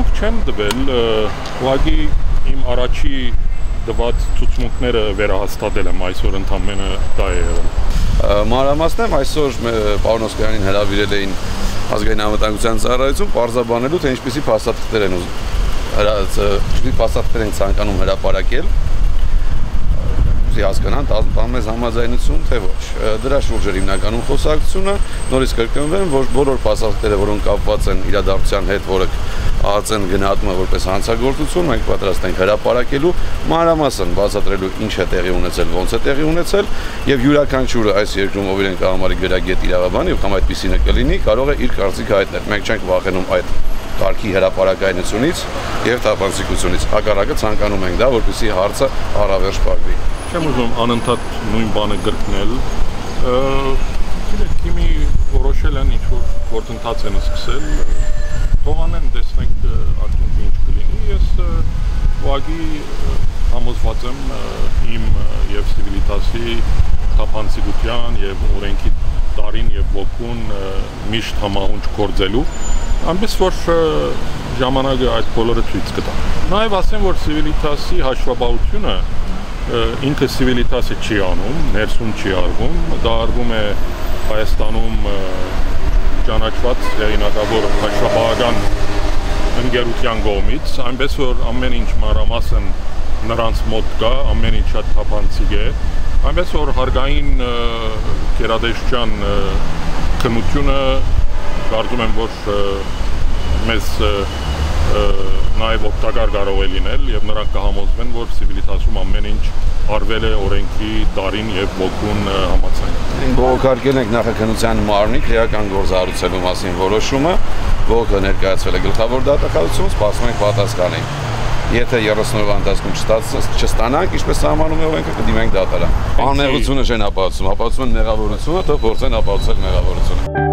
ցուցմունք չեմ դվել, ուղղակի իմ առաջի դված ցուցմունքները վերահաստատել եմ, այսօր ընդամենը դա է եղել։ Մանրամասն այսօր պարոն Օսկանյանին հրավիրել էին ազգային անվտանգության ծառայություն պարզաբանելու, թե ինչպիսի փաստաթղթեր են ցանկանում հրապարակել, հասկանան տան մեզ համաձայնություն, թե ոչ։ Դրա շուրջ էր հիմնականում խոսակցությունը, նորից կրկնվեմ, որ բոլոր փաստաթղթերը, որոնք կապված են իրադարձության հետ, որը ԱԱԾ-ն գնահատում է որպես հանցագործություն, մենք պատրաստ ենք հրապարակելու, մանրամասն բացատրելու ինչ է տեղի ունեցել, ոնց է տեղի ունեցել, եւ յուրաքանչյուրը այս երկրում ով իրեն կհամարի գրագետ իրավաբան եւ կամ այդպեսին է կլինի, կարող է իր կարծիքը հայտնել։ Մենք չենք վախենում այդ կարգի հրապարակայնությունից եւ թափանցիկությունից։ Հակառակը ցանկանում ենք դա, որպեսզի հարցը առավերջ փակվի։ Չեմ ուզում անընդհատ նույն բանը գրկնել։ Թիմի որոշել են ինչ-որ գործընթաց են սկսել, թողանեն, տեսնենք արդյունքը ինչ կլինի։ Ես ուղղակի համոզված եմ իմ եւ Civitas-ի թափանցիկության եւ օրենքի տարին եւ ոգուն միշտ համահունչ գործելու, այնպես որ ժամանակը այդ բոլորը ցույց կտա։ Նաեւ ասեմ, որ Civitas-ի հաշվաբահությունը ինքը Civitas-ը չի անում, ներսում չի արվում, դա արվում է Հայաստանում ճանաչված հեղինակավոր հաշվաբահական ընկերության կողմից, այնպես որ ամեն ինչ մանրամասն նրանց մոտ կա, ամեն ինչ շատ թափանցիկ է, այնպես որ հարկային գերատեսչության քննությունը կարծում եմ, որ մեզ նաև օգտակար կարող է լինել եւ նրանք կհամոզվեն, որ Civitas-ում ամեն ինչ արվել է օրենքի տարին եւ ոգուն համաձայն։ Բողոքարկել ենք նախաքննության մարմնի քրեական գործառույթելու մասին որոշումը, բողոքը ներկայացվել է գլխավոր դատախազություն, սպասում ենք պատասխանի։ Եթե 30 օրվա ընթացքում չստանանք, ինչպես սահմանում է օրենքը, կդիմենք դատարան։ Անմեղությունը չեն ապացուցում, ապացուցում են մեղավորությունը, թող փորձեն ապացուցել մեղավորությունը։